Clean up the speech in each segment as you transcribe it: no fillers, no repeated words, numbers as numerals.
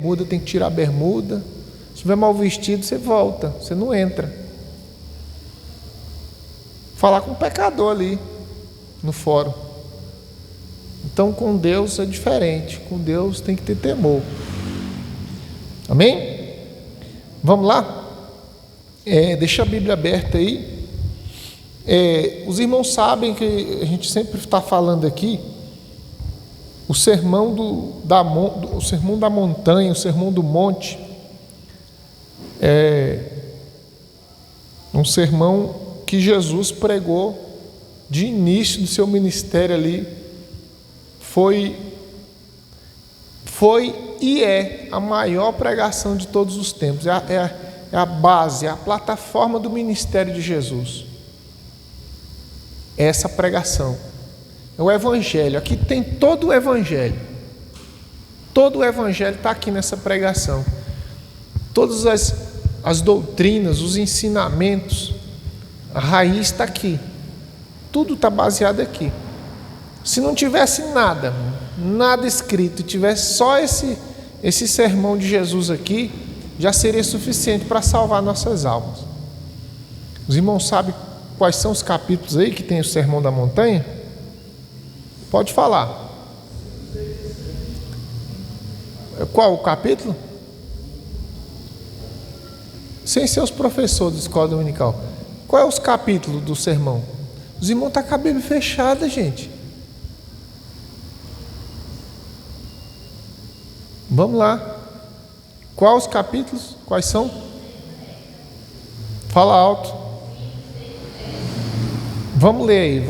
bermuda, tem que tirar a bermuda. Se estiver mal vestido, você volta, você não entra. Falar com um pecador ali no fórum. Então com Deus é diferente. Com Deus tem que ter temor. Amém? Vamos lá? Deixa a Bíblia aberta aí. Os irmãos sabem que a gente sempre está falando aqui o sermão o sermão da montanha, o sermão do monte, um sermão que Jesus pregou de início do seu ministério ali. Foi e é a maior pregação de todos os tempos. É a base, é a plataforma do ministério de Jesus. Essa pregação é o Evangelho. Aqui tem todo o Evangelho. Todo o Evangelho está aqui nessa pregação. Todas as doutrinas, os ensinamentos, a raiz está aqui. Tudo está baseado aqui. Se não tivesse nada escrito, tivesse só esse sermão de Jesus aqui, já seria suficiente para salvar nossas almas. Os irmãos sabem quais são os capítulos aí que tem o sermão da montanha? Pode falar. Qual o capítulo? Sem ser os professores da escola dominical. Qual é os capítulos do sermão? Os irmãos estão com a Bíblia fechada, gente. Vamos lá. Quais os capítulos? Quais são? Fala alto. Vamos ler aí.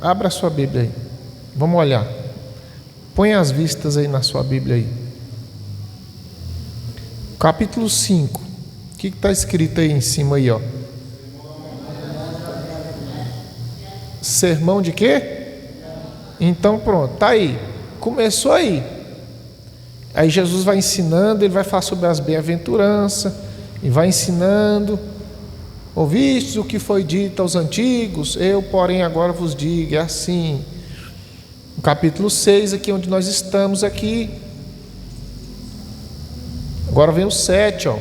Abra a sua Bíblia aí. Vamos olhar. Põe as vistas aí na sua Bíblia aí. Capítulo 5. O que está escrito aí em cima aí, ó? Sermão de quê? Então pronto, tá aí. Começou aí. Aí Jesus vai ensinando, ele vai falar sobre as bem-aventuranças, e vai ensinando. Ouvistes o que foi dito aos antigos, eu, porém, agora vos digo, é assim. No capítulo 6, aqui onde nós estamos aqui. Agora vem o 7, ó.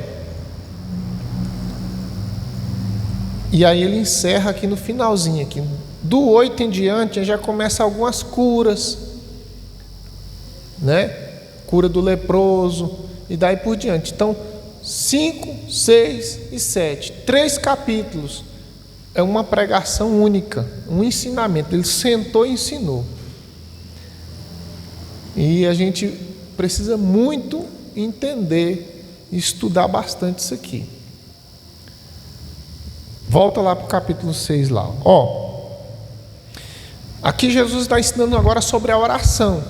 E aí ele encerra aqui no finalzinho aqui. Do 8 em diante já começa algumas curas, né? Cura do leproso e daí por diante. Então 5, 6 e 7, 3 capítulos. É uma pregação única, um ensinamento. Ele sentou e ensinou. E a gente precisa muito entender e estudar bastante isso aqui. Volta lá para o capítulo 6 lá. Ó, aqui Jesus está ensinando agora sobre a oração.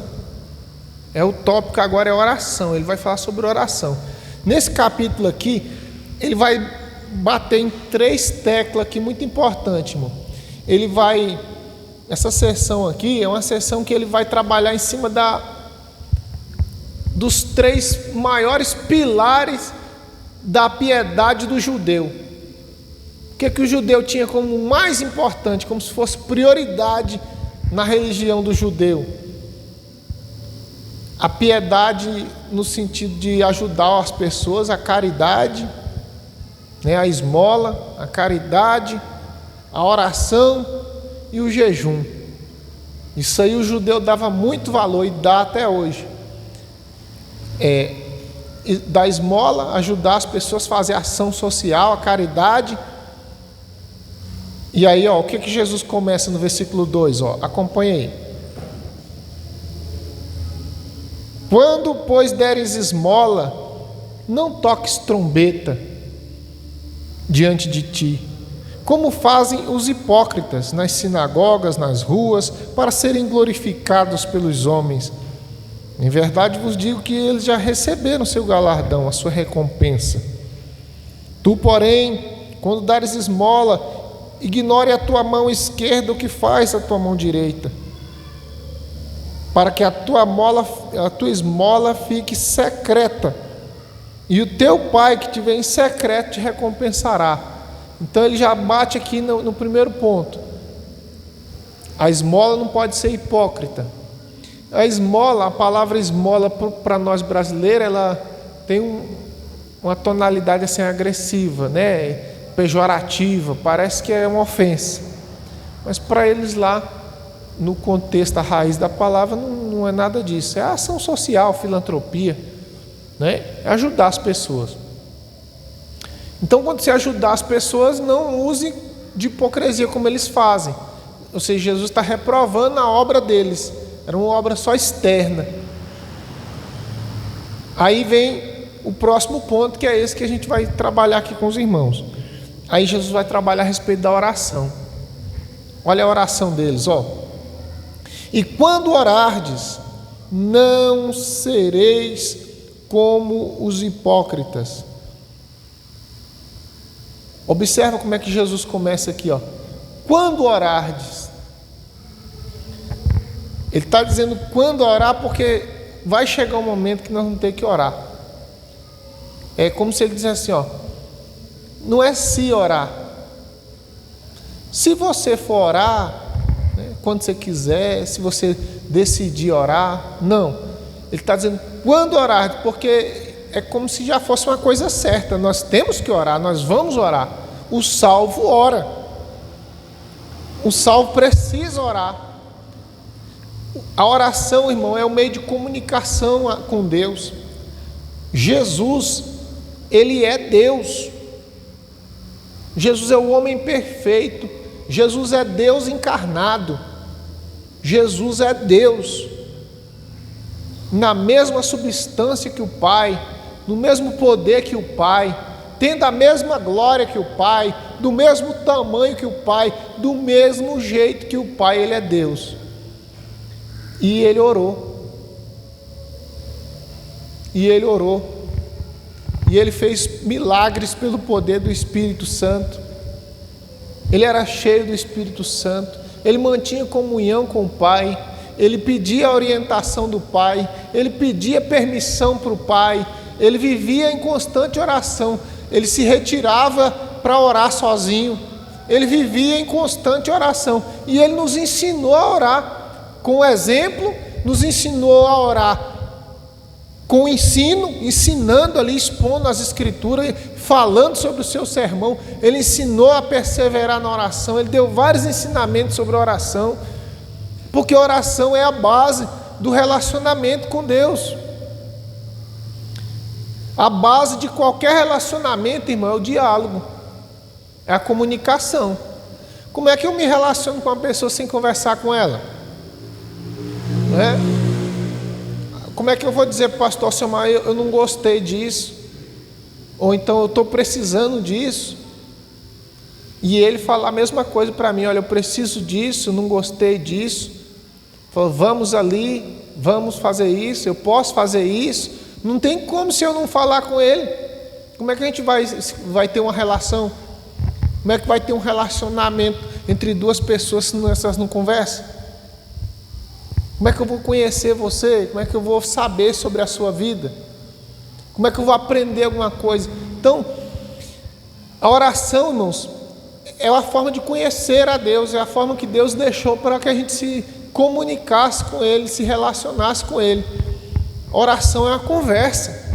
O tópico agora é oração. Ele vai falar sobre oração. Nesse capítulo aqui, ele vai bater em 3 teclas aqui muito importantes, irmão. Essa sessão aqui é uma sessão que ele vai trabalhar em cima dos 3 maiores pilares da piedade do judeu. O que o judeu tinha como mais importante, como se fosse prioridade na religião do judeu? A piedade no sentido de ajudar as pessoas, a caridade, né, a esmola, a caridade, a oração e o jejum. Isso aí o judeu dava muito valor e dá até hoje. Da esmola, ajudar as pessoas a fazer ação social, a caridade. E aí, ó, o que Jesus começa no versículo 2? Ó, acompanha aí. Quando, pois, deres esmola, não toques trombeta diante de ti, como fazem os hipócritas nas sinagogas, nas ruas, para serem glorificados pelos homens. Em verdade vos digo que eles já receberam seu galardão, a sua recompensa. Tu, porém, quando dares esmola, ignore a tua mão esquerda o que faz a tua mão direita, para que a tua esmola fique secreta, e o teu pai que te vê em secreto te recompensará. Então ele já bate aqui no primeiro ponto. A esmola não pode ser hipócrita. A esmola, a palavra esmola para nós brasileiros, tem uma tonalidade assim agressiva, né? Pejorativa, parece que é uma ofensa. Mas para eles lá, no contexto, a raiz da palavra não é nada disso. É ação social, filantropia, né? É ajudar as pessoas. Então, quando você ajudar as pessoas, não use de hipocrisia como eles fazem. Ou seja, Jesus está reprovando a obra deles. Era uma obra só externa. Aí vem o próximo ponto, que é esse que a gente vai trabalhar aqui com os irmãos. Aí Jesus vai trabalhar a respeito da oração. Olha a oração deles, ó. E quando orardes, não sereis como os hipócritas. Observa como é que Jesus começa aqui, ó. Quando orardes. Ele está dizendo quando orar, porque vai chegar um momento que nós vamos ter que orar. É como se ele dissesse assim, ó. Não é se orar. Se você for orar, né, quando você quiser, se você decidir orar, não. Ele está dizendo quando orar, porque é como se já fosse uma coisa certa. Nós temos que orar, nós vamos orar. O salvo ora. O salvo precisa orar. A oração, irmão, é o meio de comunicação com Deus. Jesus, ele é Deus. Jesus é o homem perfeito. Jesus é Deus encarnado. Jesus é Deus. Na mesma substância que o Pai, no mesmo poder que o Pai, tendo a mesma glória que o Pai, do mesmo tamanho que o Pai, do mesmo jeito que o Pai, ele é Deus. E ele orou. E ele orou. E ele fez milagres pelo poder do Espírito Santo. Ele era cheio do Espírito Santo. Ele mantinha comunhão com o Pai. Ele pedia a orientação do Pai. Ele pedia permissão para o Pai. Ele vivia em constante oração. Ele se retirava para orar sozinho. Ele vivia em constante oração. E ele nos ensinou a orar com o exemplo, nos ensinou a orar com o ensino, ensinando ali, expondo as escrituras, falando sobre o seu sermão. Ele ensinou a perseverar na oração. Ele deu vários ensinamentos sobre a oração, porque a oração é a base do relacionamento com Deus. A base de qualquer relacionamento, irmão, é o diálogo, é a comunicação. Como é que eu me relaciono com uma pessoa sem conversar com ela? Não é? Como é que eu vou dizer para o pastor Silmar, eu não gostei disso, ou então eu estou precisando disso, e ele falar a mesma coisa para mim, olha, eu preciso disso, não gostei disso, falou, vamos ali, vamos fazer isso, eu posso fazer isso. Não tem como se eu não falar com ele. Como é que a gente vai ter uma relação? Como é que vai ter um relacionamento entre duas pessoas se essas não conversam? Como é que eu vou conhecer você? Como é que eu vou saber sobre a sua vida? Como é que eu vou aprender alguma coisa? Então, a oração, irmãos, é uma forma de conhecer a Deus, é a forma que Deus deixou para que a gente se comunicasse com Ele, se relacionasse com Ele. A oração é uma conversa,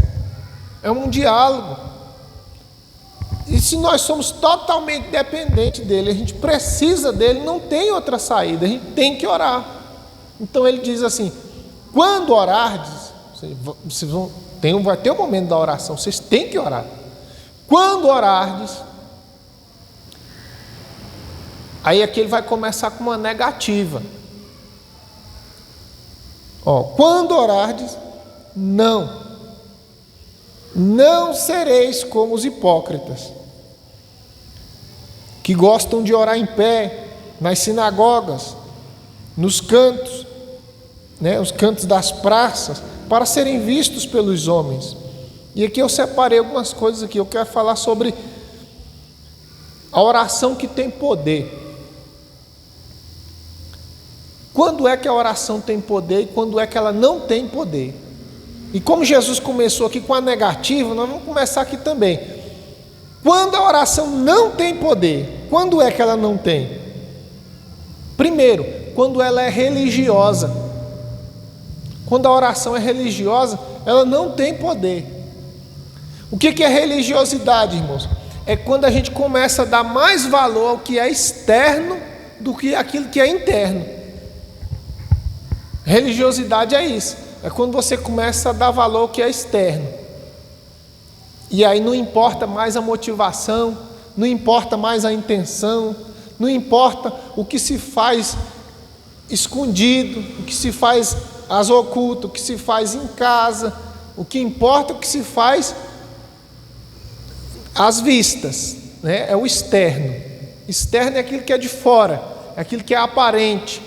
é um diálogo. E se nós somos totalmente dependentes dele, a gente precisa dele, não tem outra saída, a gente tem que orar. Então ele diz assim, quando orardes, vai ter um momento da oração, vocês têm que orar. Quando orardes, aí aqui ele vai começar com uma negativa. Quando orardes, não sereis como os hipócritas, que gostam de orar em pé, nas sinagogas, nos cantos, né, os cantos das praças, para serem vistos pelos homens. E aqui eu separei algumas coisas aqui, eu quero falar sobre a oração que tem poder. Quando é que a oração tem poder e quando é que ela não tem poder? E como Jesus começou aqui com a negativa, nós vamos começar aqui também. Quando a oração não tem poder, quando é que ela não tem? Primeiro, quando ela é religiosa. Quando a oração é religiosa, ela não tem poder. O que é religiosidade, irmãos? É quando a gente começa a dar mais valor ao que é externo do que aquilo que é interno. Religiosidade é isso. É quando você começa a dar valor ao que é externo. E aí não importa mais a motivação, não importa mais a intenção, não importa o que se faz escondido, o que se faz às ocultas, o que se faz em casa. O que importa é o que se faz às vistas, né? É o externo. Externo é aquilo que é de fora, é aquilo que é aparente.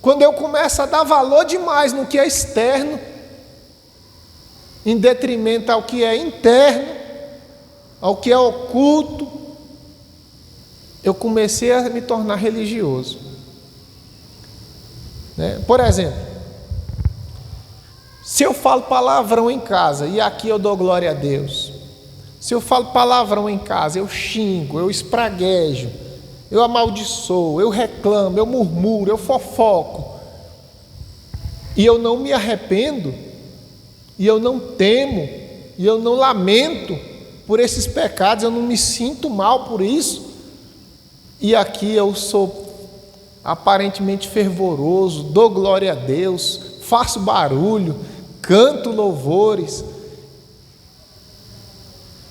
Quando eu começo a dar valor demais no que é externo, em detrimento ao que é interno, ao que é oculto, eu comecei a me tornar religioso, né? Por exemplo, se eu falo palavrão em casa, e aqui eu dou glória a Deus. Se eu falo palavrão em casa, eu xingo, eu espraguejo, eu amaldiçoo, eu reclamo, eu murmuro, eu fofoco, e eu não me arrependo, e eu não temo, e eu não lamento por esses pecados, eu não me sinto mal por isso, e aqui eu sou aparentemente fervoroso, dou glória a Deus, faço barulho, canto louvores,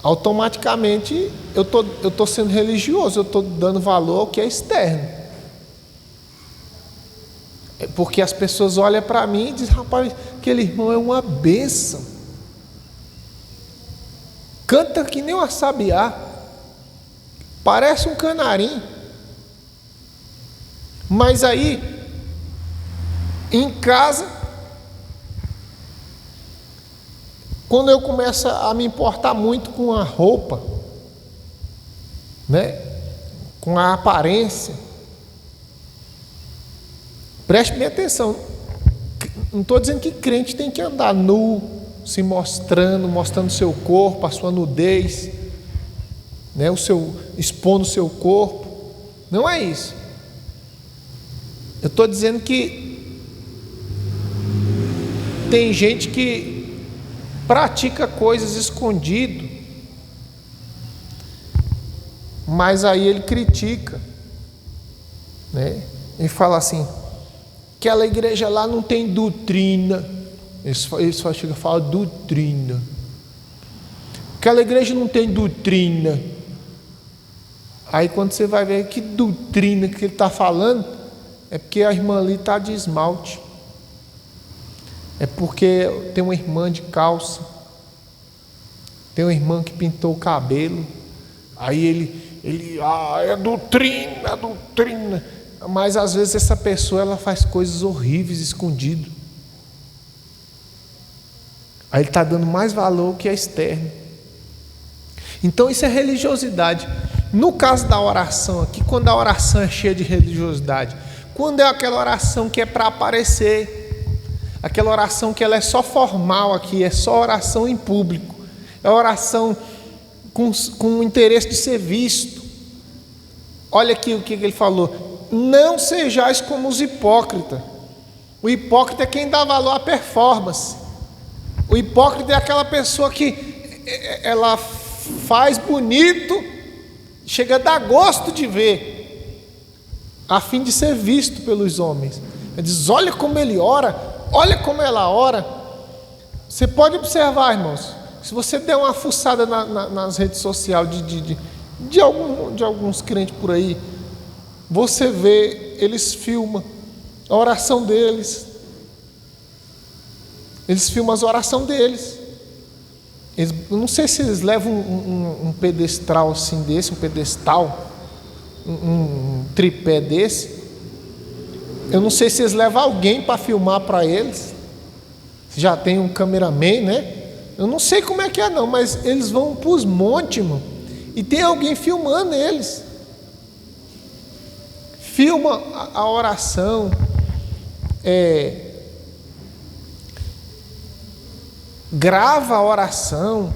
automaticamente eu estou sendo religioso, eu estou dando valor ao que é externo. É porque as pessoas olham para mim e dizem: rapaz, aquele irmão é uma bênção, canta que nem uma sabiá, parece um canarim. Mas aí, em casa, quando eu começo a me importar muito com a roupa, né, com a aparência, preste bem atenção, não estou dizendo que crente tem que andar nu, se mostrando seu corpo, a sua nudez, né, expondo o seu corpo, não é isso. Eu estou dizendo que tem gente que pratica coisas escondido, mas aí ele critica, né? Ele fala assim: aquela igreja lá não tem doutrina. Ele só chega a falar doutrina. Aquela igreja não tem doutrina. Aí quando você vai ver que doutrina que ele está falando, é porque a irmã ali está de esmalte, é porque tem uma irmã de calça, tem uma irmã que pintou o cabelo. Aí ele é doutrina, mas às vezes essa pessoa ela faz coisas horríveis escondido. Aí ele está dando mais valor que é externo. Então isso é religiosidade. No caso da oração aqui, quando a oração é cheia de religiosidade, quando é aquela oração que é para aparecer, aquela oração que ela é só formal aqui, é só oração em público, é oração com o interesse de ser visto. Olha aqui o que ele falou: não sejais como os hipócritas. O hipócrita é quem dá valor à performance. O hipócrita é aquela pessoa que ela faz bonito, chega a dar gosto de ver, a fim de ser visto pelos homens. Ele diz: olha como ele ora, olha como ela ora. Você pode observar, irmãos, se você der uma fuçada nas redes sociais de alguns crentes por aí, você vê, eles filmam a oração deles, eles filmam as orações deles. Eu não sei se eles levam um pedestal assim desse, um pedestal, um tripé desse. Eu não sei se eles levam alguém para filmar para eles, se já tem um cameraman, né? Eu não sei como é que é não, mas eles vão para os montes, irmão, e tem alguém filmando eles. Filma a oração, grava a oração,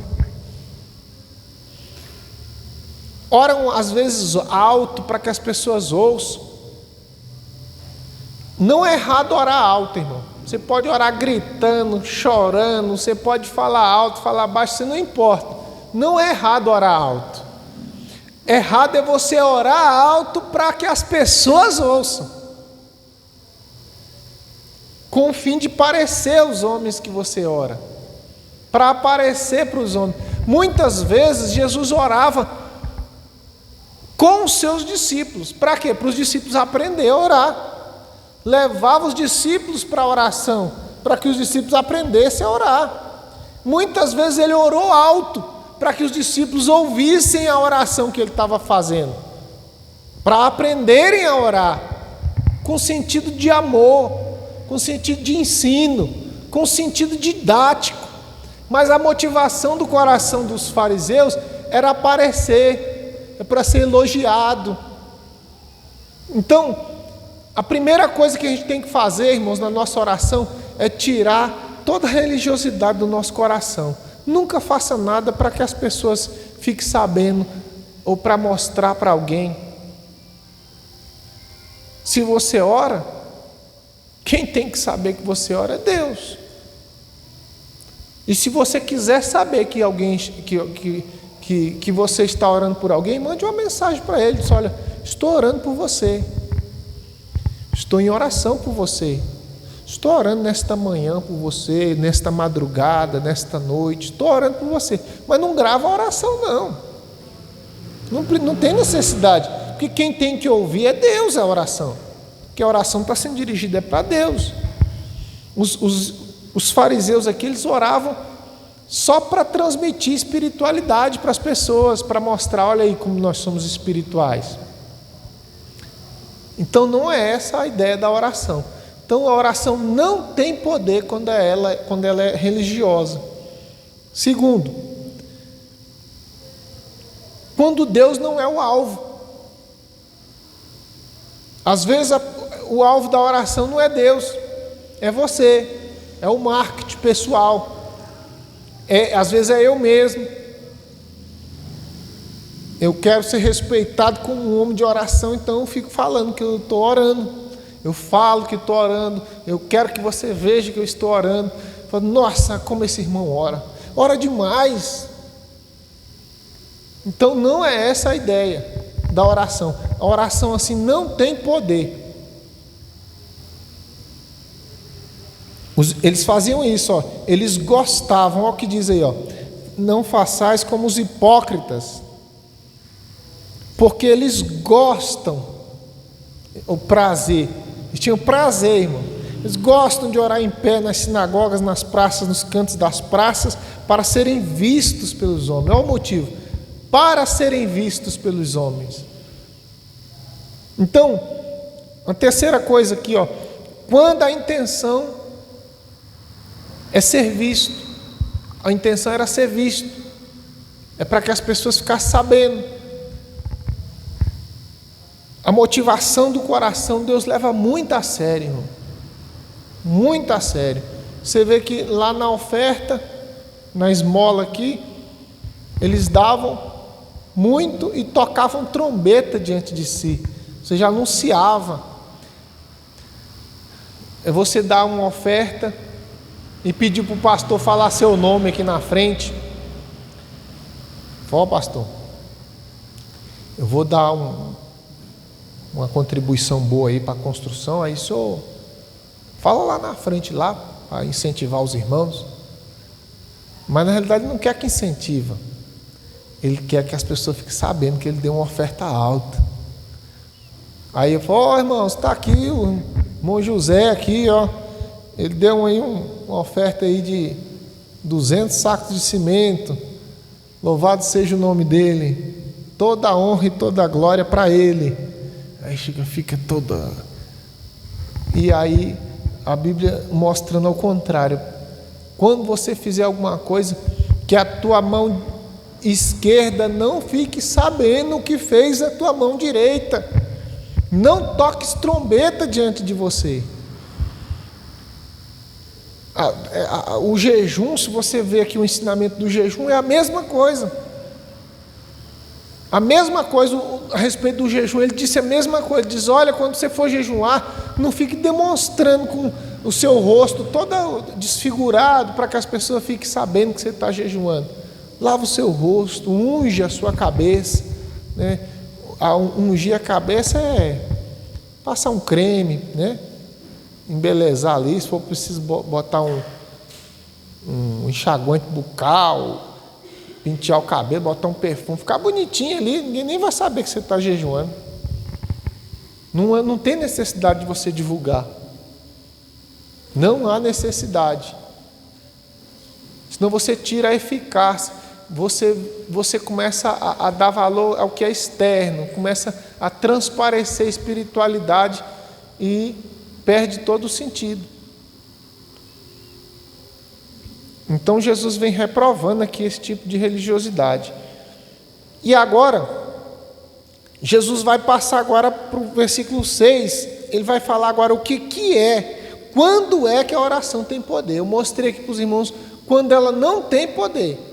oram às vezes alto para que as pessoas ouçam. Não é errado orar alto, irmão. Você pode orar gritando, chorando, você pode falar alto, falar baixo, isso não importa. Não é errado orar alto. Errado é você orar alto para que as pessoas ouçam, com o fim de parecer aos homens que você ora, para aparecer para os homens. Muitas vezes Jesus orava com os seus discípulos. Para quê? Para os discípulos aprender a orar. Levava os discípulos para a oração, para que os discípulos aprendessem a orar. Muitas vezes ele orou alto, para que os discípulos ouvissem a oração que ele estava fazendo, para aprenderem a orar, com sentido de amor, com sentido de ensino, com sentido didático. Mas a motivação do coração dos fariseus era aparecer, para ser elogiado. Então, a primeira coisa que a gente tem que fazer, irmãos, na nossa oração, é tirar toda a religiosidade do nosso coração. Nunca faça nada para que as pessoas fiquem sabendo, ou para mostrar para alguém. Se você ora, quem tem que saber que você ora é Deus. E se você quiser saber que alguém, que você está orando por alguém, mande uma mensagem para ele, diz: olha, estou orando por você. Estou em oração por você. Estou orando nesta manhã por você, nesta madrugada, nesta noite. Estou orando por você. Mas não grava a oração, não. Não tem necessidade. Porque quem tem que ouvir é Deus, a oração. Porque a oração está sendo dirigida para Deus. Os fariseus aqui, eles oravam só para transmitir espiritualidade para as pessoas, para mostrar: olha aí como nós somos espirituais. Então não é essa a ideia da oração. Então a oração não tem poder quando ela é religiosa. Segundo, quando Deus não é o alvo. Às vezes o alvo da oração não é Deus, é você, é o marketing pessoal, às vezes é eu mesmo. Eu quero ser respeitado como um homem de oração, então eu fico falando que eu estou orando. Eu falo que estou orando. Eu quero que você veja que eu estou orando. Eu falo: nossa, como esse irmão ora. Ora demais. Então não é essa a ideia da oração. A oração assim não tem poder. Eles faziam isso, ó. Eles gostavam, olha o que diz aí, ó: não façais como os hipócritas, porque eles gostam, o prazer, eles tinham prazer, irmão. Eles gostam de orar em pé nas sinagogas, nas praças, nos cantos das praças, para serem vistos pelos homens. Olha o motivo: para serem vistos pelos homens. Então, a terceira coisa aqui, ó: quando a intenção é ser visto, a intenção era ser visto, é para que as pessoas ficassem sabendo. A motivação do coração, Deus leva muito a sério, irmão. Muito a sério. Você vê que lá na oferta, na esmola aqui, eles davam muito e tocavam trombeta diante de si. Você já anunciava. É você dar uma oferta e pedir para o pastor falar seu nome aqui na frente. Ó, pastor, eu vou dar uma contribuição boa aí para a construção, aí o senhor fala lá na frente, lá, para incentivar os irmãos. Mas na realidade ele não quer que incentiva, ele quer que as pessoas fiquem sabendo que ele deu uma oferta alta. Aí eu falo: ó, irmãos, está aqui o irmão José aqui, ó, ele deu aí uma oferta aí de 200 sacos de cimento, louvado seja o nome dele, toda a honra e toda a glória para ele. Aí fica toda. E aí a Bíblia mostrando ao contrário: quando você fizer alguma coisa, que a tua mão esquerda não fique sabendo o que fez a tua mão direita. Não toques trombeta diante de você. O jejum, se você vê aqui o ensinamento do jejum, é a mesma coisa. A mesma coisa a respeito do jejum, ele disse a mesma coisa. Ele diz: olha, quando você for jejuar, não fique demonstrando o seu rosto todo desfigurado para que as pessoas fiquem sabendo que você está jejuando. Lava o seu rosto, unge a sua cabeça, né? Ungir a cabeça é passar um creme, né? Embelezar ali, se for preciso botar um enxaguante bucal, pentear o cabelo, botar um perfume, ficar bonitinho ali, ninguém nem vai saber que você está jejuando. Não tem necessidade de você divulgar. Não há necessidade. Senão você tira a eficácia. Você começa a dar valor ao que é externo, começa a transparecer espiritualidade e perde todo o sentido. Então Jesus vem reprovando aqui esse tipo de religiosidade. E agora, Jesus vai passar agora para o versículo 6, ele vai falar agora o que é, quando é que a oração tem poder. Eu mostrei aqui para os irmãos quando ela não tem poder.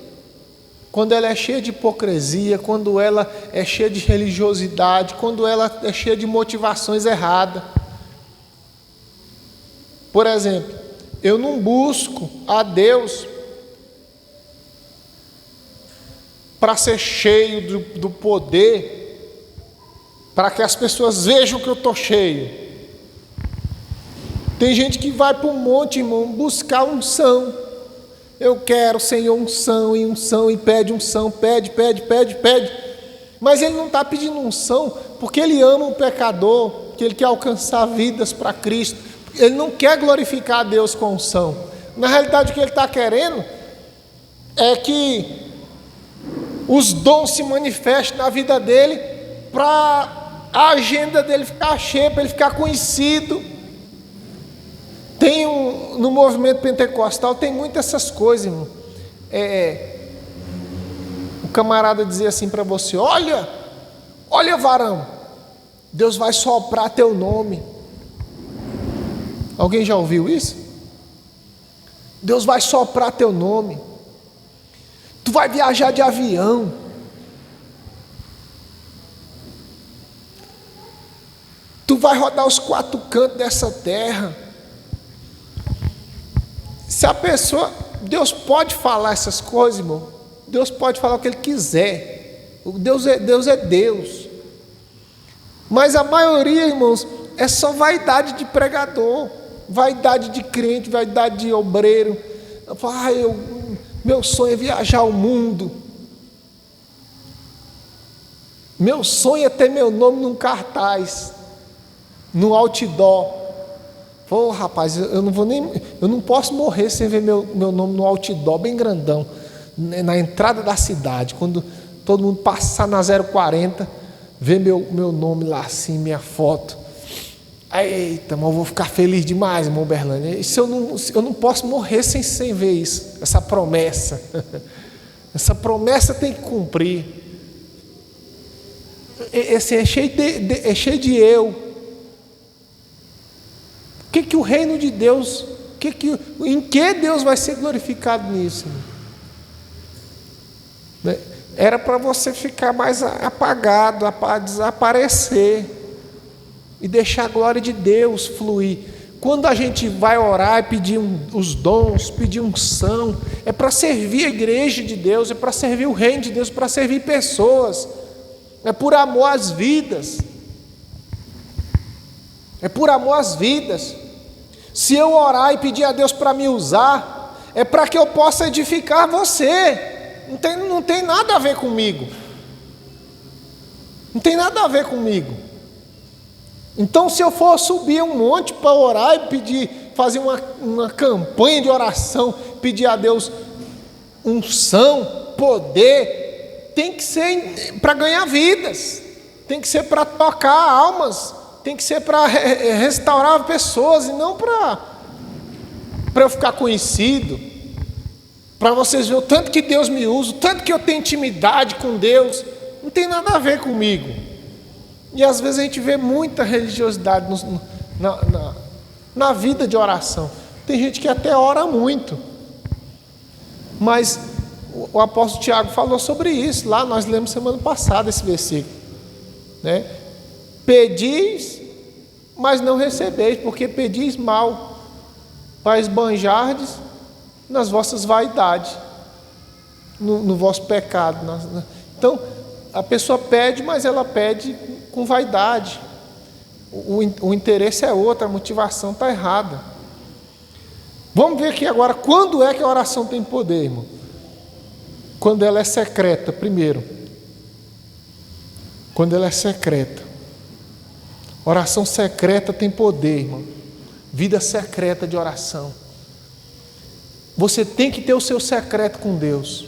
Quando ela é cheia de hipocrisia, quando ela é cheia de religiosidade, quando ela é cheia de motivações erradas. Por exemplo, eu não busco a Deus para ser cheio do poder, para que as pessoas vejam que eu estou cheio. Tem gente que vai para um monte, irmão, buscar unção. Eu quero, Senhor, unção, e pede unção, pede. Mas ele não está pedindo unção porque ele ama o pecador, porque ele quer alcançar vidas para Cristo. Ele não quer glorificar a Deus com unção. Na realidade, o que ele está querendo é que os dons se manifestem na vida dele, para a agenda dele ficar cheia, para ele ficar conhecido. No movimento pentecostal tem muitas essas coisas, irmão. O camarada dizia assim para você: olha varão, Deus vai soprar teu nome. Alguém já ouviu isso? Deus vai soprar teu nome. Tu vai viajar de avião. Tu vai rodar os 4 cantos dessa terra. Se a pessoa... Deus pode falar essas coisas, irmão. Deus pode falar o que Ele quiser. Deus é Deus. Mas a maioria, irmãos, é só vaidade de pregador, vaidade de crente, vaidade de obreiro. Meu sonho é viajar o mundo. Meu sonho é ter meu nome num cartaz, no outdoor. Rapaz, eu não posso morrer sem ver meu nome no outdoor, bem grandão, na entrada da cidade, quando todo mundo passar na 040, ver meu nome lá assim, minha foto. Eita, mas eu vou ficar feliz demais, irmão Berlândia. Eu não posso morrer sem ver isso, essa promessa. Essa promessa tem que cumprir. É cheio de eu. O que o reino de Deus, em que Deus vai ser glorificado nisso? Era para você ficar mais apagado, desaparecer e deixar a glória de Deus fluir. Quando a gente vai orar e pedir os dons, pedir unção, é para servir a igreja de Deus, é para servir o reino de Deus, para servir pessoas, é por amor às vidas. É por amor às vidas. Se eu orar e pedir a Deus para me usar, é para que eu possa edificar você. Não tem nada a ver comigo. Não tem nada a ver comigo. Então, se eu for subir um monte para orar e pedir, fazer uma campanha de oração, pedir a Deus unção, poder, tem que ser para ganhar vidas, tem que ser para tocar almas, tem que ser para restaurar pessoas e não para eu ficar conhecido, para vocês verem o tanto que Deus me usa, o tanto que eu tenho intimidade com Deus. Não tem nada a ver comigo. E às vezes a gente vê muita religiosidade na vida de oração. Tem gente que até ora muito, mas o apóstolo Tiago falou sobre isso lá, nós lemos semana passada esse versículo, né? Pedis, mas não recebeis, porque pedis mal, para esbanjardes nas vossas vaidades, no vosso pecado. Então, a pessoa pede, mas ela pede com vaidade. O interesse é outro, a motivação está errada. Vamos ver aqui agora, quando é que a oração tem poder, irmão? Quando ela é secreta, primeiro. Quando ela é secreta. Oração secreta tem poder, irmão. Vida secreta de oração. Você tem que ter o seu secreto com Deus.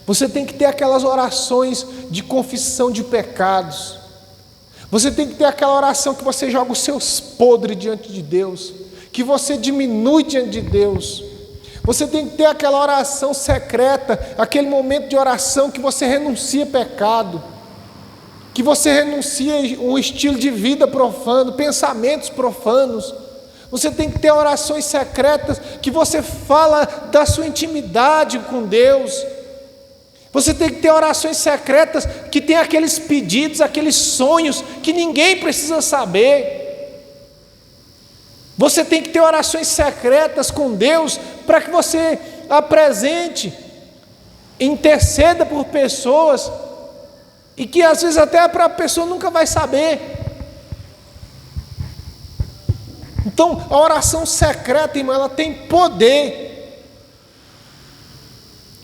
Você tem que ter aquelas orações de confissão de pecados. Você tem que ter aquela oração que você joga os seus podres diante de Deus, que você diminui diante de Deus. Você tem que ter aquela oração secreta, aquele momento de oração que você renuncia pecado, que você renuncia um estilo de vida profano, pensamentos profanos. Você tem que ter orações secretas que você fala da sua intimidade com Deus. Você tem que ter orações secretas que tem aqueles pedidos, aqueles sonhos que ninguém precisa saber. Você tem que ter orações secretas com Deus para que você apresente, interceda por pessoas e que às vezes até a pessoa nunca vai saber. Então, a oração secreta, irmão, ela tem poder.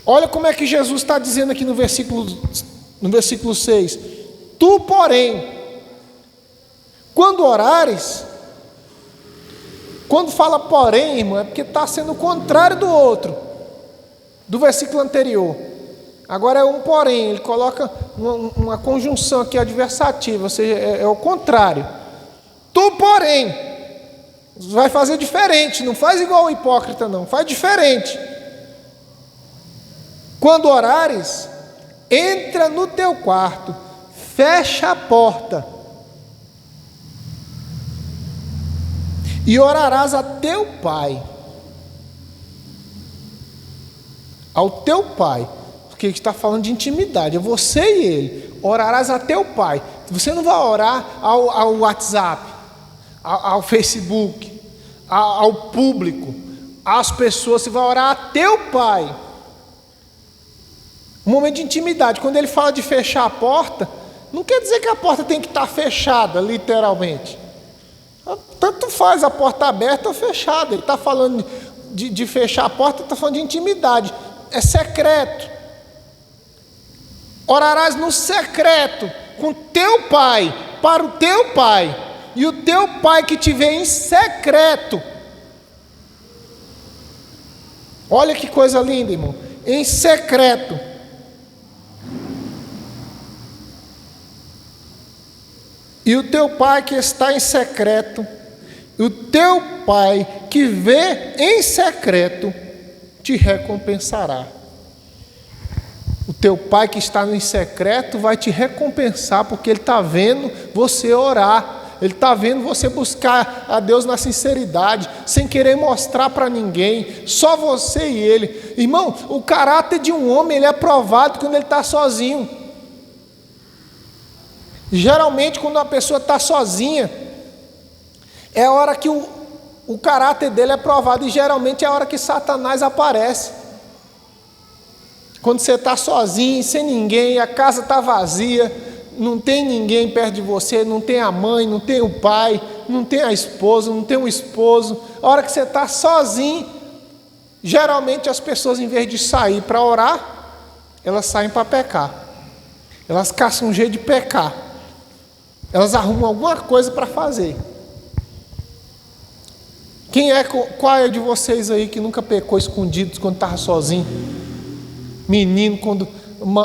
Olha como é que Jesus está dizendo aqui no versículo 6. Tu, porém, quando orares, quando fala porém, irmão, é porque está sendo o contrário do outro, do versículo anterior. Agora é um porém, ele coloca uma conjunção aqui adversativa, ou seja, é o contrário. Tu, porém, vai fazer diferente, não faz igual o hipócrita não, faz diferente. Quando orares, entra no teu quarto, fecha a porta e orarás a teu pai, ao teu pai, porque está falando de intimidade, é você e ele, orarás a teu pai. Você não vai orar ao WhatsApp, ao Facebook, ao público, às pessoas, você vai orar a teu pai. Um momento de intimidade. Quando ele fala de fechar a porta, não quer dizer que a porta tem que estar fechada, literalmente. Tanto faz a porta aberta ou fechada. Ele está falando de fechar a porta, está falando de intimidade. É secreto. Orarás no secreto com teu pai, para o teu pai. E o teu pai que te vê em secreto. Olha que coisa linda, irmão. Em secreto. E o teu pai que está em secreto, e o teu pai que vê em secreto, te recompensará. O teu pai que está em secreto vai te recompensar, porque ele está vendo você orar. Ele está vendo você buscar a Deus na sinceridade, sem querer mostrar para ninguém, só você e ele. Irmão, o caráter de um homem, ele é provado quando ele está sozinho. Geralmente, quando uma pessoa está sozinha, é a hora que o caráter dele é provado, e geralmente é a hora que Satanás aparece. Quando você está sozinho, sem ninguém, a casa está vazia, não tem ninguém perto de você, não tem a mãe, não tem o pai, não tem a esposa, não tem o esposo. A hora que você está sozinho, geralmente as pessoas, em vez de sair para orar, elas saem para pecar. Elas caçam um jeito de pecar. Elas arrumam alguma coisa para fazer. Qual é de vocês aí que nunca pecou escondido quando estava sozinho? Menino, quando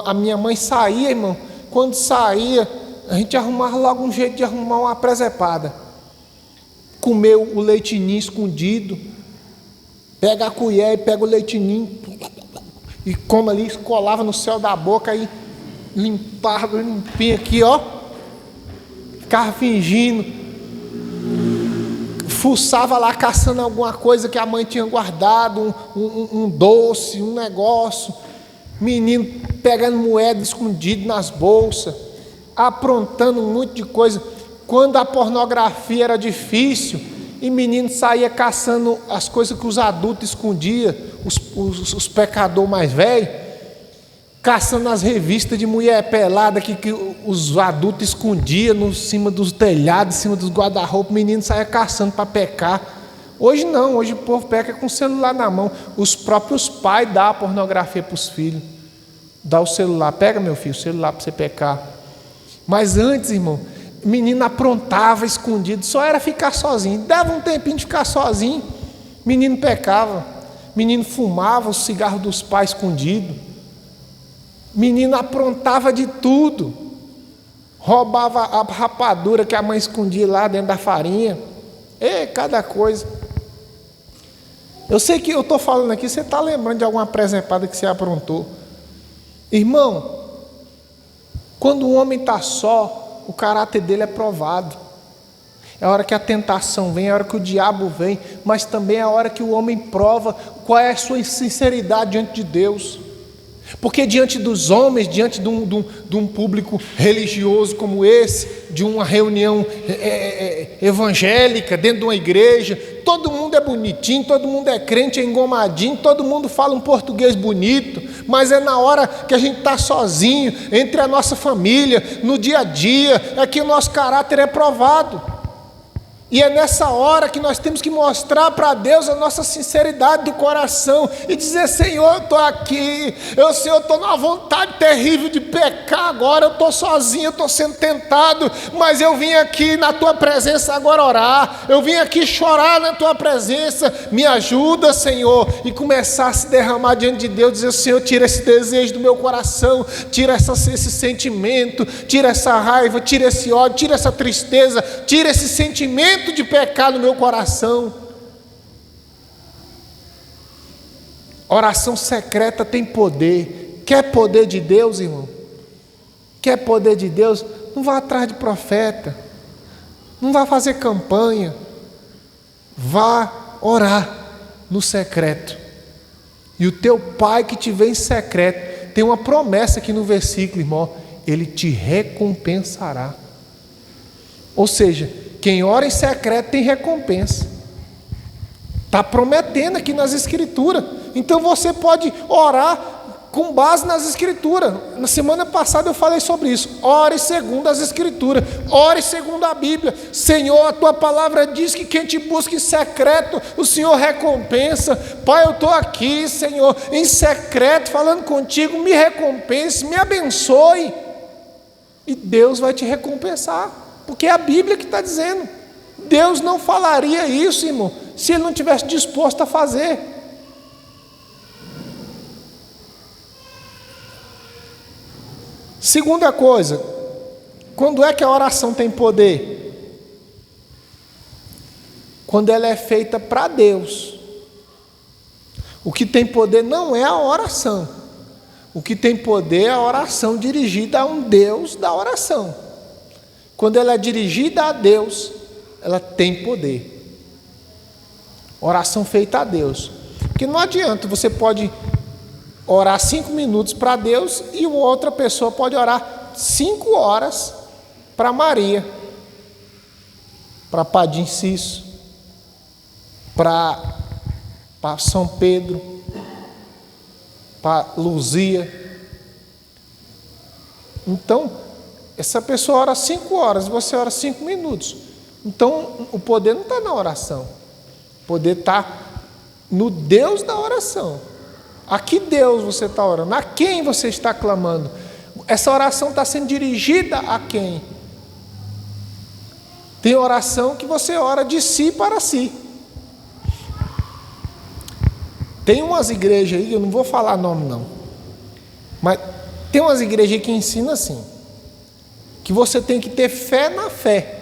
a minha mãe saía, irmão, quando saía, a gente arrumava logo um jeito de arrumar uma presepada. Comer o leitinho escondido, pega a colher e pega o leitinho e come ali, escolava no céu da boca e limpava, limpinho aqui, ó. Ficava fingindo, fuçava lá caçando alguma coisa que a mãe tinha guardado, um doce, um negócio. Menino pegando moeda escondido nas bolsas, aprontando um monte de coisa. Quando a pornografia era difícil, e menino saía caçando as coisas que os adultos escondiam, os pecadores mais velhos, caçando as revistas de mulher pelada que os adultos escondiam no cima dos telhados, em cima dos guarda-roupa, o menino saía caçando para pecar. Hoje não, hoje o povo peca com o celular na mão. Os próprios pais dão a pornografia para os filhos. Dá o celular, pega meu filho, o celular para você pecar. Mas antes, irmão, o menino aprontava escondido, só era ficar sozinho. Dava um tempinho de ficar sozinho, menino pecava. Menino fumava o cigarro dos pais escondido. Menino aprontava de tudo. Roubava a rapadura que a mãe escondia lá dentro da farinha. Cada coisa. Eu sei que eu estou falando aqui, você está lembrando de alguma presepada que você aprontou. Irmão, quando o homem está só, o caráter dele é provado. É a hora que a tentação vem, é a hora que o diabo vem, mas também é a hora que o homem prova qual é a sua sinceridade diante de Deus. Porque diante dos homens, diante de um público religioso como esse, de uma reunião evangélica, dentro de uma igreja, todo mundo é bonitinho, todo mundo é crente, é engomadinho, todo mundo fala um português bonito, mas é na hora que a gente está sozinho, entre a nossa família, no dia a dia, é que o nosso caráter é provado. E é nessa hora que nós temos que mostrar para Deus a nossa sinceridade do coração e dizer: Senhor, eu estou aqui, Senhor, eu estou numa vontade terrível de pecar agora, eu estou sozinho, eu estou sendo tentado, mas eu vim aqui na Tua presença agora orar, eu vim aqui chorar na Tua presença, me ajuda, Senhor, e começar a se derramar diante de Deus, dizer: Senhor, tira esse desejo do meu coração, tira esse sentimento, tira essa raiva, tira esse ódio, tira essa tristeza, tira esse sentimento de pecar no meu coração. Oração secreta tem poder. Quer poder de Deus, irmão? Quer poder de Deus? Não vá atrás de profeta, não vá fazer campanha, vá orar no secreto, e o teu pai que te vê em secreto, tem uma promessa aqui no versículo, irmão, ele te recompensará. Ou seja, quem ora em secreto tem recompensa. Está prometendo aqui nas Escrituras. Então você pode orar com base nas Escrituras. Na semana passada eu falei sobre isso. Ore segundo as Escrituras. Ore segundo a Bíblia. Senhor, a Tua palavra diz que quem te busca em secreto, o Senhor recompensa. Pai, eu estou aqui, Senhor, em secreto, falando contigo. Me recompense, me abençoe. E Deus vai te recompensar. Porque é a Bíblia que está dizendo. Deus não falaria isso, irmão, se Ele não tivesse disposto a fazer. Segunda coisa, quando é que a oração tem poder? Quando ela é feita para Deus. O que tem poder não é a oração. O que tem poder é a oração dirigida a um Deus da oração. Quando ela é dirigida a Deus, ela tem poder. Oração feita a Deus. Porque não adianta, você pode orar 5 minutos para Deus e outra pessoa pode orar 5 horas para Maria, para Padim Cisso, para São Pedro, para Luzia. Então, essa pessoa ora 5 horas, você ora 5 minutos. Então, o poder não está na oração. O poder está no Deus da oração. A que Deus você está orando? A quem você está clamando? Essa oração está sendo dirigida a quem? Tem oração que você ora de si para si. Tem umas igrejas aí, eu não vou falar nome não, mas tem umas igrejas que ensinam assim, que você tem que ter fé na fé.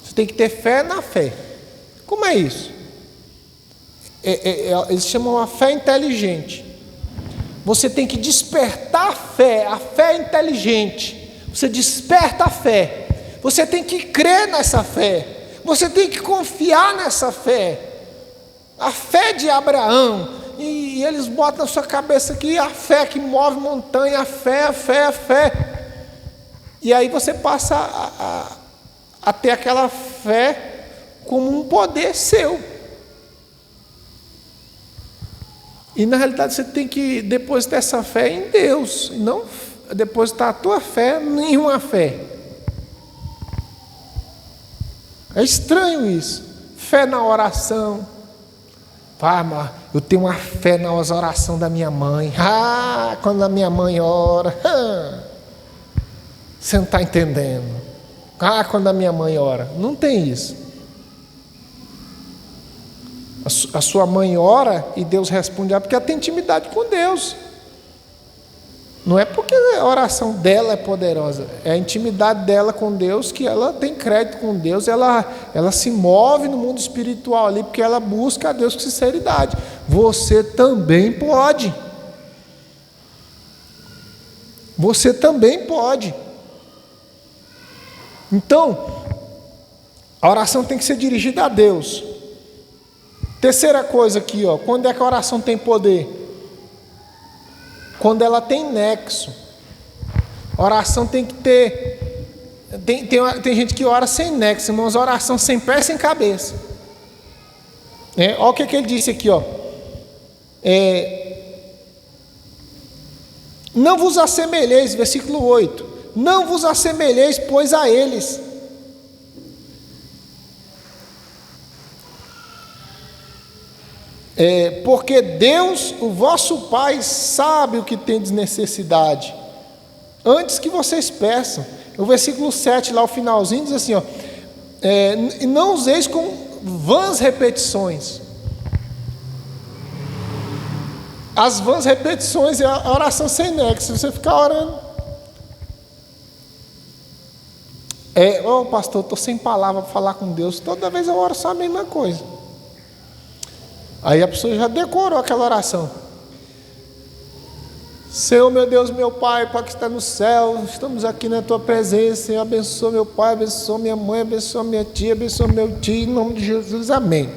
Você tem que ter fé na fé. Como é isso? Eles chamam a fé inteligente. Você tem que despertar a fé inteligente. Você desperta a fé. Você tem que crer nessa fé. Você tem que confiar nessa fé. A fé de Abraão. E eles botam na sua cabeça aqui a fé que move montanha, a fé. E aí você passa a ter aquela fé como um poder seu. E na realidade você tem que depositar essa fé em Deus, e não depositar a tua fé em uma fé. É estranho isso. Fé na oração. Mas eu tenho uma fé nas orações da minha mãe. Quando a minha mãe ora. Você não está entendendo. Quando a minha mãe ora. Não tem isso. A sua mãe ora e Deus responde porque ela tem intimidade com Deus. Não é porque a oração dela é poderosa, é a intimidade dela com Deus, que ela tem crédito com Deus, ela se move no mundo espiritual ali, porque ela busca a Deus com sinceridade. Você também pode. Você também pode. Então, a oração tem que ser dirigida a Deus. Terceira coisa aqui, quando é que a oração tem poder? Quando ela tem nexo. A oração tem que ter. Tem gente que ora sem nexo, irmãos, oração sem pé e sem cabeça. Olha o que ele disse aqui, não vos assemelheis, versículo 8. Não vos assemelheis, pois, a eles. Porque Deus, o vosso Pai, sabe o que tendes necessidade, antes que vocês peçam. O versículo 7, lá o finalzinho, diz assim, e não useis com vãs repetições. As vãs repetições é a oração sem nexo. Você ficar orando. Pastor, estou sem palavra para falar com Deus. Toda vez eu oro só a mesma coisa. Aí a pessoa já decorou aquela oração. Senhor, meu Deus, meu Pai, Pai que está no céu, estamos aqui na Tua presença. Senhor, abençoa meu pai, abençoa minha mãe, abençoa minha tia, abençoa meu tio, em nome de Jesus, amém.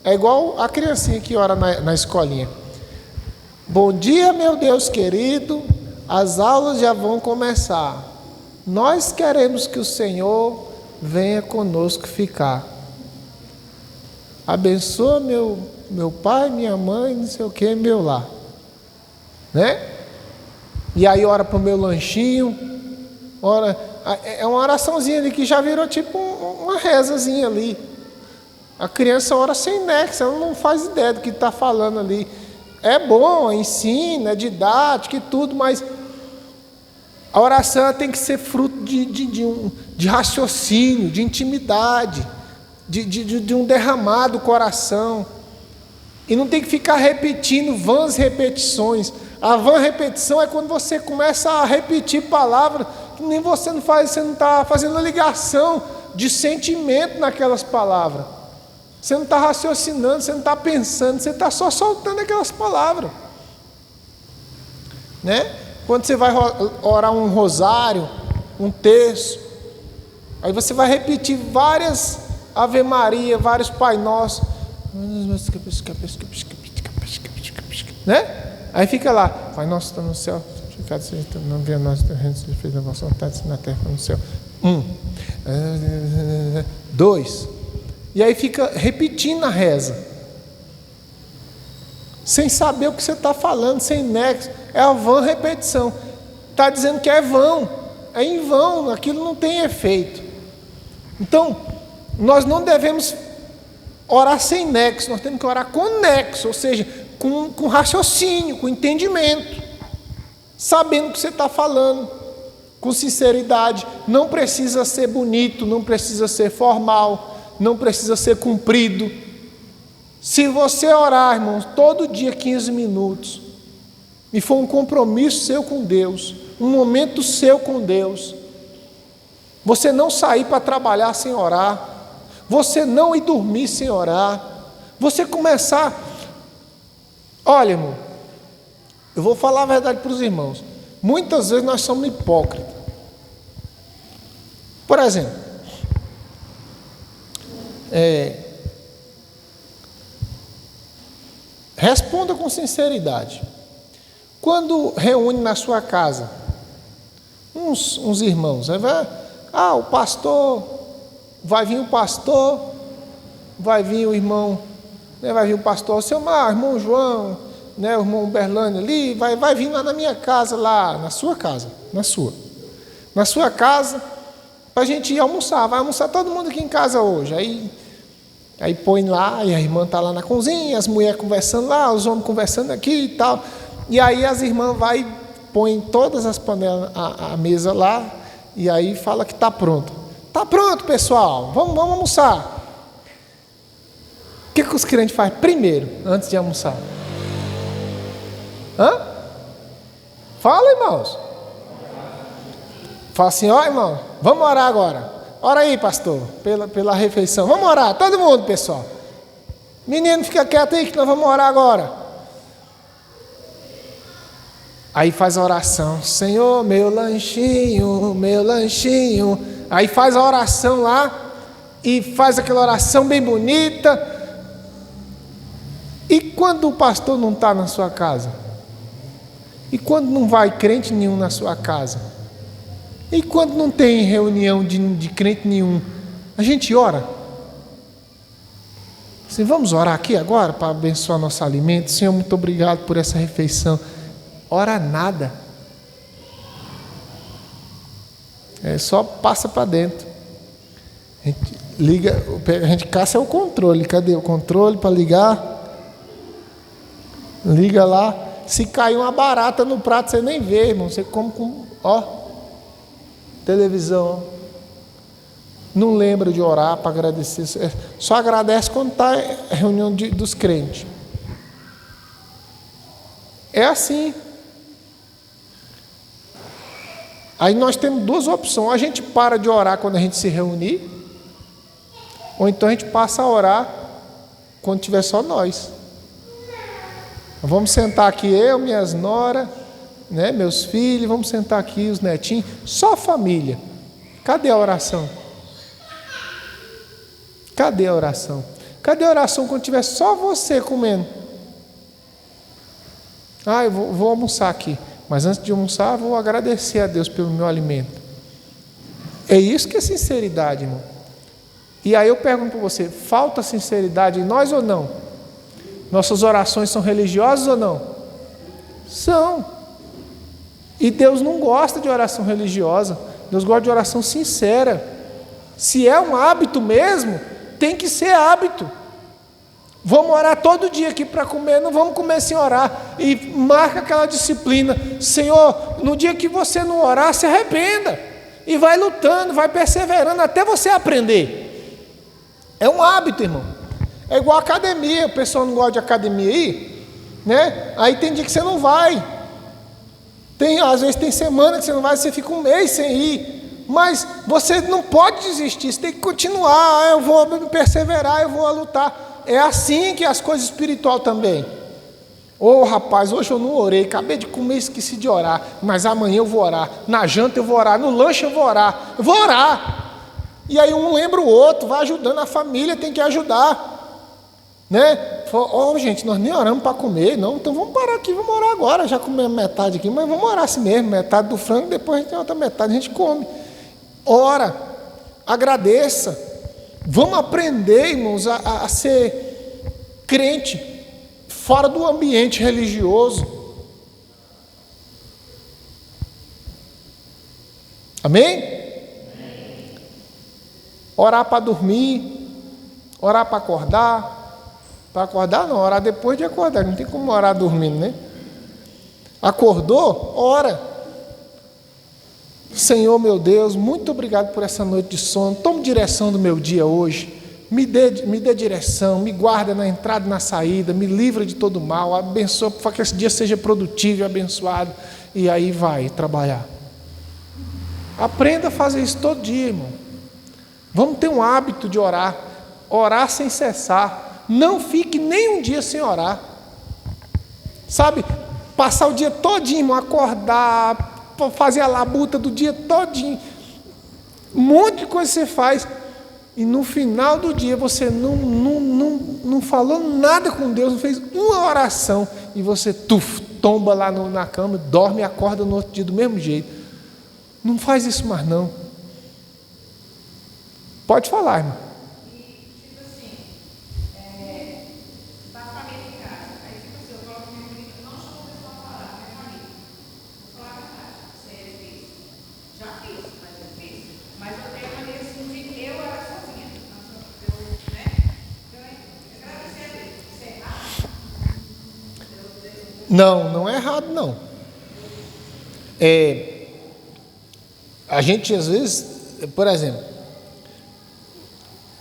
É igual a criancinha que ora na escolinha. Bom dia, meu Deus querido, as aulas já vão começar. Nós queremos que o Senhor venha conosco ficar. Abençoa meu pai, minha mãe, não sei o que, meu lar. Né? E aí ora para o meu lanchinho. Ora, é uma oraçãozinha ali que já virou tipo uma rezazinha ali. A criança ora sem nexo, ela não faz ideia do que está falando ali. É bom, ensina, é didático e tudo, mas a oração tem que ser fruto de raciocínio, de intimidade, de um derramado coração. E não tem que ficar repetindo vãs repetições. A vã repetição é quando você começa a repetir palavras que nem você não está fazendo ligação de sentimento naquelas palavras. Você não está raciocinando, você não está pensando, você está só soltando aquelas palavras. Né? Quando você vai orar um rosário, um terço, aí você vai repetir várias Ave Maria, vários Pai Nosso, né? Aí fica lá, Pai Nosso está no céu, santificado seja o teu nome, venha a nós, teu reino, seja feita a vossa vontade, assim na terra como no céu. 2. E aí fica repetindo a reza, sem saber o que você está falando, sem nexo. É a vã repetição. Está dizendo que é vão, é em vão, aquilo não tem efeito. Então, nós não devemos orar sem nexo, nós temos que orar com nexo, ou seja, com raciocínio, com entendimento, sabendo o que você está falando, com sinceridade. Não precisa ser bonito, não precisa ser formal, não precisa ser cumprido. Se você orar, irmãos, todo dia 15 minutos, e for um compromisso seu com Deus, um momento seu com Deus, você não sair para trabalhar sem orar, você não ir dormir sem orar, você começar. Olha, irmão, eu vou falar a verdade para os irmãos. Muitas vezes nós somos hipócritas. Por exemplo, responda com sinceridade. Quando reúne na sua casa uns irmãos, o pastor, vai vir o pastor, vai vir o irmão, né, vai vir o pastor Alcemar, o irmão João, né, o irmão Berlânio ali, vai vir lá na minha casa, lá, na sua casa, na sua casa, para a gente ir almoçar, vai almoçar todo mundo aqui em casa hoje. Aí põe lá, e a irmã está lá na cozinha, as mulheres conversando lá, os homens conversando aqui e tal. E aí as irmãs põem todas as panelas, a mesa lá, e aí fala que está pronto. Está pronto, pessoal, vamos almoçar. O que os crentes fazem primeiro, antes de almoçar? Fala, irmãos. Fala assim, ó, irmão, vamos orar agora. Ora aí, pastor, pela refeição. Vamos orar, todo mundo, pessoal. Menino, fica quieto aí que nós vamos orar agora. Aí faz a oração. Senhor, meu lanchinho, meu lanchinho. Aí faz a oração lá. E faz aquela oração bem bonita. E quando o pastor não está na sua casa? E quando não vai crente nenhum na sua casa? E quando não tem reunião de crente nenhum, a gente ora. Assim, vamos orar aqui agora para abençoar nosso alimento. Senhor, muito obrigado por essa refeição. Ora nada. Só passa para dentro. A gente liga, a gente caça o controle. Cadê o controle para ligar? Liga lá. Se cair uma barata no prato, você nem vê, irmão. Você come com... televisão, não lembra de orar para agradecer, só agradece quando está a reunião dos crentes. É assim. Aí nós temos duas opções: ou a gente para de orar quando a gente se reunir, ou então a gente passa a orar quando tiver só nós. Vamos sentar aqui, eu, minhas noras, né, meus filhos, vamos sentar aqui, os netinhos, só a família. Cadê a oração? Cadê a oração? Cadê a oração quando tiver só você comendo? Eu vou almoçar aqui, mas antes de almoçar, vou agradecer a Deus pelo meu alimento. É isso que é sinceridade, irmão. E aí eu pergunto para você, falta sinceridade em nós ou não? Nossas orações são religiosas ou não? São. E Deus não gosta de oração religiosa, Deus gosta de oração sincera. Se é um hábito mesmo, tem que ser hábito. Vamos orar todo dia aqui para comer, não vamos comer sem orar. E marca aquela disciplina. Senhor, no dia que você não orar, se arrependa. E vai lutando, vai perseverando até você aprender. É um hábito, irmão. É igual academia, o pessoal não gosta de academia aí, né? Aí tem dia que você não vai. Às vezes tem semana que você não vai, você fica um mês sem ir. Mas você não pode desistir, você tem que continuar. Eu vou perseverar, eu vou lutar. É assim que é as coisas espirituais também. Rapaz, hoje eu não orei, acabei de comer e esqueci de orar. Mas amanhã eu vou orar, na janta eu vou orar, no lanche eu vou orar. Eu vou orar. E aí um lembra o outro, vai ajudando a família, tem que ajudar. Né? Gente, nós nem oramos para comer, não, então vamos parar aqui, vamos orar agora, já comemos metade aqui, mas vamos orar assim mesmo, metade do frango, depois a gente tem outra metade, a gente come. Ora, agradeça, vamos aprender, irmãos, a ser crente, fora do ambiente religioso. Amém? Orar para dormir, orar para acordar. Para acordar não, orar depois de acordar, não tem como orar dormindo, né? Acordou? Ora. Senhor meu Deus, muito obrigado por essa noite de sono, tome direção do meu dia hoje, me dê direção, me guarda na entrada e na saída, me livra de todo mal, abençoa, para que esse dia seja produtivo e abençoado, e aí vai trabalhar. Aprenda a fazer isso todo dia, irmão. Vamos ter um hábito de orar sem cessar. Não fique nem um dia sem orar. Sabe, passar o dia todinho, irmão, acordar, fazer a labuta do dia todinho. Um monte de coisa você faz. E no final do dia você não falou nada com Deus, não fez uma oração. E você tomba lá na cama, dorme e acorda no outro dia do mesmo jeito. Não faz isso mais não. Pode falar, irmão. Não é errado, não. A gente, às vezes, por exemplo,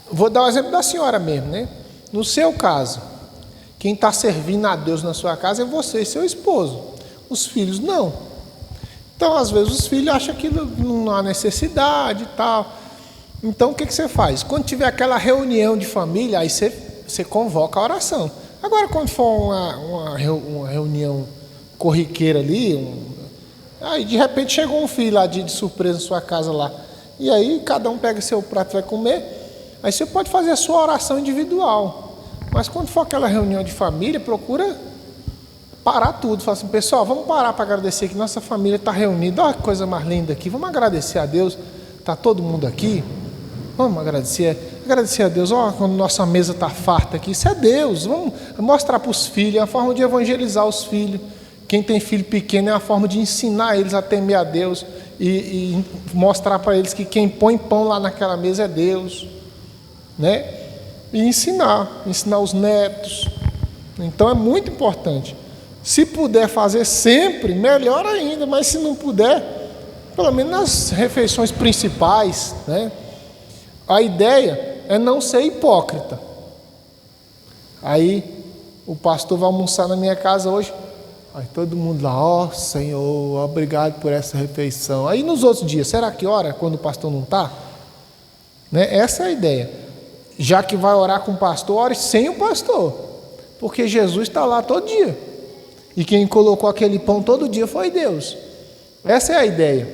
vou dar o exemplo da senhora mesmo, né? No seu caso, quem está servindo a Deus na sua casa é você e seu esposo. Os filhos não. Então, às vezes, os filhos acham que não há necessidade e tal. Então, o que você faz? Quando tiver aquela reunião de família, aí você convoca a oração. Agora, quando for uma reunião corriqueira ali, aí de repente chegou um filho lá de surpresa na sua casa lá. E aí, cada um pega seu prato e vai comer. Aí você pode fazer a sua oração individual. Mas quando for aquela reunião de família, procura parar tudo. Fala assim, pessoal, vamos parar para agradecer que nossa família está reunida. Olha que coisa mais linda aqui. Vamos agradecer a Deus. Está todo mundo aqui. Vamos agradecer a Deus. Olha, quando nossa mesa está farta aqui. Isso é Deus. Vamos mostrar para os filhos. É uma forma de evangelizar os filhos. Quem tem filho pequeno é uma forma de ensinar eles a temer a Deus. E mostrar para eles que quem põe pão lá naquela mesa é Deus. Né? E ensinar os netos. Então é muito importante. Se puder fazer sempre, melhor ainda, mas se não puder, pelo menos nas refeições principais, né? A ideia é não ser hipócrita. Aí o pastor vai almoçar na minha casa hoje, aí todo mundo lá, ó Senhor, obrigado por essa refeição. Aí nos outros dias, será que ora quando o pastor não está? Né? Essa é a ideia. Já que vai orar com o pastor, ore sem o pastor, porque Jesus está lá todo dia, e quem colocou aquele pão todo dia foi Deus. Essa é a ideia,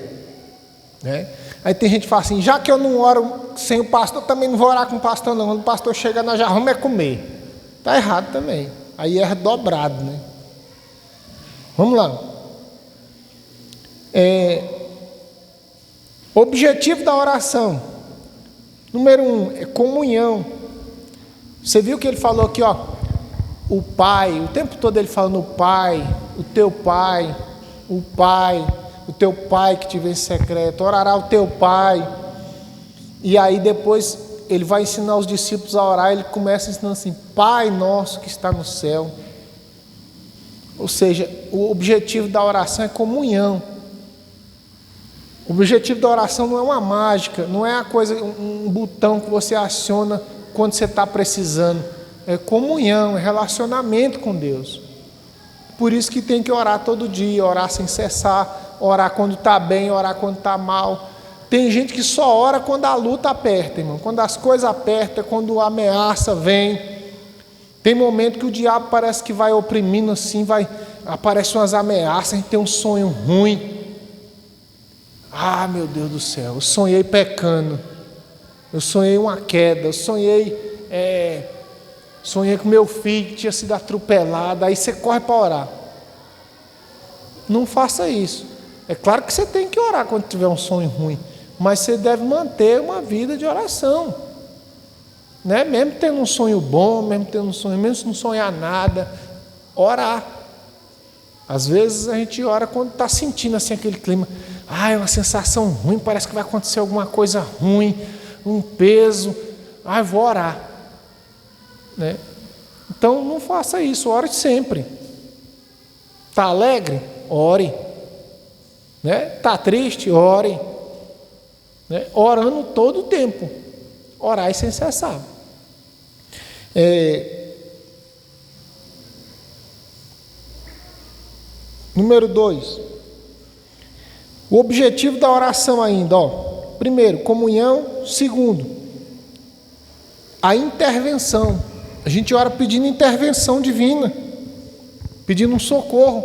né? Aí tem gente que fala assim, já que eu não oro sem o pastor, também não vou orar com o pastor não. Quando o pastor chega, nós já vamos comer. Está errado também, aí é dobrado, né? Vamos lá. Objetivo da oração. Número 1, é comunhão. Você viu que ele falou aqui, ó, o Pai, o tempo todo ele falando o Pai, o teu Pai, o teu Pai que te vê em secreto, orará o teu Pai. E aí depois ele vai ensinar os discípulos a orar, ele começa ensinando assim, Pai nosso que está no céu. Ou seja, o objetivo da oração é comunhão. O objetivo da oração não é uma mágica, não é a coisa, um botão que você aciona quando você está precisando. É comunhão, é relacionamento com Deus. Por isso que tem que orar todo dia, orar sem cessar, orar quando está bem, orar quando está mal. Tem gente que só ora quando a luta aperta, irmão. Quando as coisas apertam, quando a ameaça vem. Tem momento que o diabo parece que vai oprimindo assim, aparecem umas ameaças, a gente tem um sonho ruim. Ah, meu Deus do céu, eu sonhei pecando, eu sonhei uma queda, eu sonhei com meu filho que tinha sido atropelado, aí você corre para orar. Não faça isso. É claro que você tem que orar quando tiver um sonho ruim, mas você deve manter uma vida de oração, né? Mesmo tendo um sonho bom, mesmo se não sonhar nada, orar. Às vezes a gente ora quando está sentindo assim aquele clima. É uma sensação ruim, parece que vai acontecer alguma coisa ruim, um peso. Vou orar. Né? Então não faça isso, ore sempre. Está alegre? Ore. Né? Está triste? Ore. Né? Orando todo o tempo. Orai sem cessar. Número 2. O objetivo da oração ainda, primeiro, comunhão. Segundo, a intervenção. A gente ora pedindo intervenção divina, pedindo um socorro,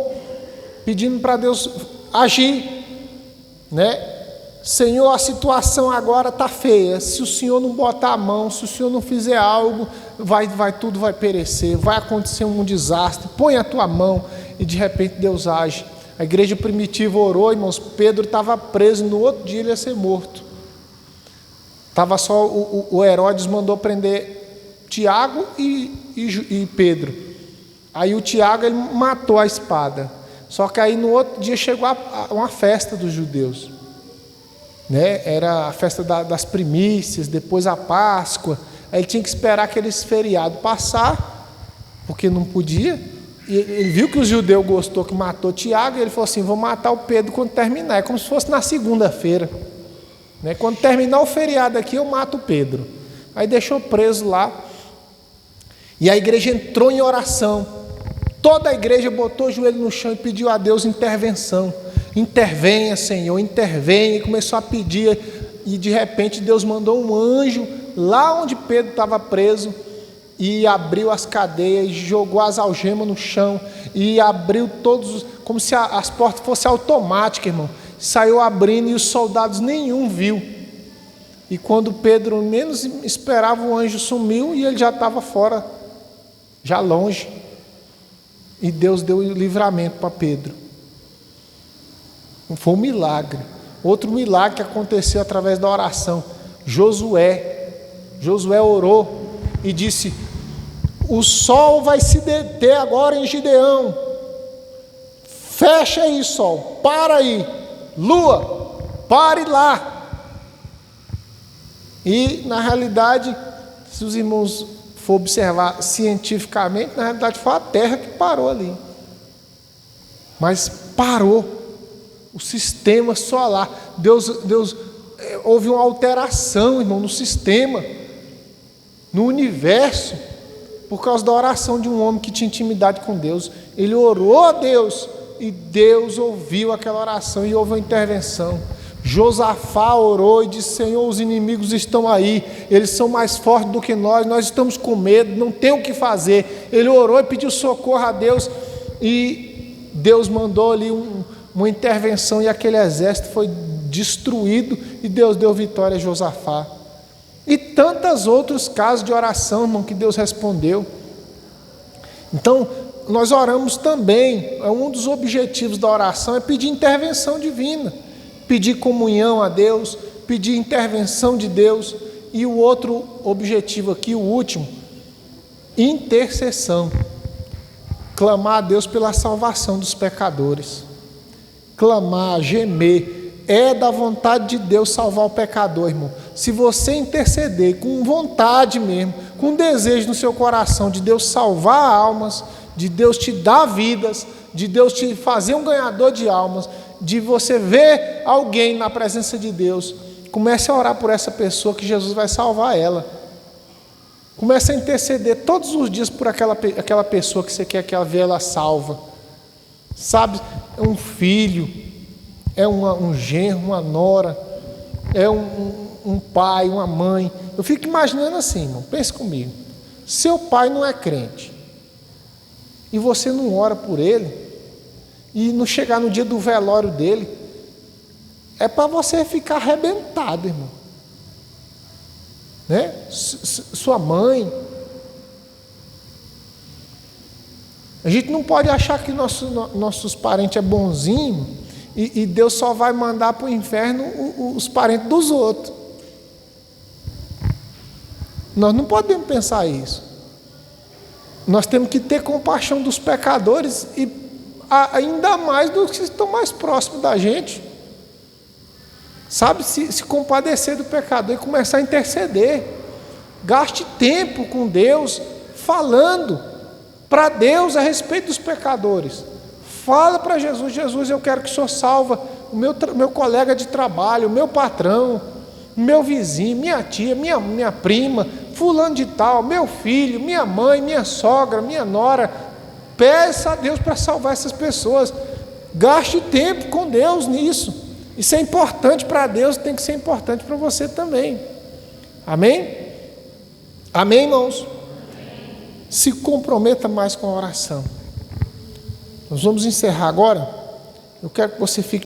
pedindo para Deus agir, né? Senhor, a situação agora está feia. Se o Senhor não botar a mão, se o Senhor não fizer algo, tudo vai perecer, vai acontecer um desastre. Põe a tua mão e de repente Deus age. A igreja primitiva orou, irmãos. Pedro estava preso, no outro dia ele ia ser morto. Estava só o Herodes mandou prender Tiago e Pedro. Aí o Tiago ele matou a espada. Só que aí no outro dia chegou uma festa dos judeus, né? Era a festa das primícias, depois a Páscoa. Aí ele tinha que esperar aqueles feriados passar, porque não podia. E ele viu que o judeu gostou que matou Tiago, e ele falou assim: vou matar o Pedro quando terminar. É como se fosse na segunda-feira, né? Quando terminar o feriado aqui, eu mato o Pedro. Aí deixou preso lá. E a igreja entrou em oração. Toda a igreja botou o joelho no chão e pediu a Deus intervenção. Intervenha, Senhor, intervenha. E começou a pedir. E de repente Deus mandou um anjo lá onde Pedro estava preso, e abriu as cadeias, e jogou as algemas no chão, e abriu todos, como se as portas fossem automáticas, irmão. Saiu abrindo e os soldados nenhum viu. E quando Pedro menos esperava, o anjo sumiu e ele já estava fora, já longe. E Deus deu o livramento para Pedro. Foi um milagre. Outro milagre que aconteceu através da oração. Josué orou e disse: o sol vai se deter agora em Gideão. Fecha aí, sol, para aí. Lua, pare lá. E na realidade, se os irmãos for observar cientificamente, na realidade foi a Terra que parou ali. Mas parou o sistema solar. Deus houve uma alteração, irmão, no sistema, no universo, por causa da oração de um homem que tinha intimidade com Deus. Ele orou a Deus e Deus ouviu aquela oração e houve uma intervenção. Josafá orou e disse: Senhor, os inimigos estão aí, eles são mais fortes do que nós estamos com medo, não tem o que fazer. Ele orou e pediu socorro a Deus, e Deus mandou ali uma intervenção, e aquele exército foi destruído, e Deus deu vitória a Josafá. E tantos outros casos de oração, irmão, que Deus respondeu. Então, nós oramos também, um dos objetivos da oração é pedir intervenção divina, pedir comunhão a Deus, pedir intervenção de Deus. E o outro objetivo aqui, o último, intercessão. Clamar a Deus pela salvação dos pecadores. Clamar, gemer. É da vontade de Deus salvar o pecador, irmão. Se você interceder com vontade mesmo, com desejo no seu coração de Deus salvar almas, de Deus te dar vidas, de Deus te fazer um ganhador de almas, de você ver alguém na presença de Deus, comece a orar por essa pessoa, que Jesus vai salvar ela. Comece a interceder todos os dias por aquela pessoa que você quer que ela veja ela salva. Sabe, é um filho, é um genro, uma nora, é um pai, uma mãe. Eu fico imaginando assim, irmão, pense comigo. Seu pai não é crente, e você não ora por ele, e não chegar no dia do velório dele, é para você ficar arrebentado, irmão. Né? Sua mãe. A gente não pode achar que nossos parentes é bonzinho e Deus só vai mandar para o inferno os parentes dos outros. Nós não podemos pensar isso. Nós temos que ter compaixão dos pecadores, e ainda mais dos que estão mais próximos da gente. Sabe, se compadecer do pecador e começar a interceder. Gaste tempo com Deus, falando para Deus a respeito dos pecadores. Fala para Jesus: Jesus, eu quero que o Senhor salva o meu colega de trabalho, o meu patrão, o meu vizinho, minha tia, minha prima, fulano de tal, meu filho, minha mãe, minha sogra, minha nora. Peça a Deus para salvar essas pessoas. Gaste tempo com Deus nisso. Isso é importante para Deus, tem que ser importante para você também. Amém? Amém, irmãos? Se comprometa mais com a oração. Nós vamos encerrar agora. Eu quero que você fique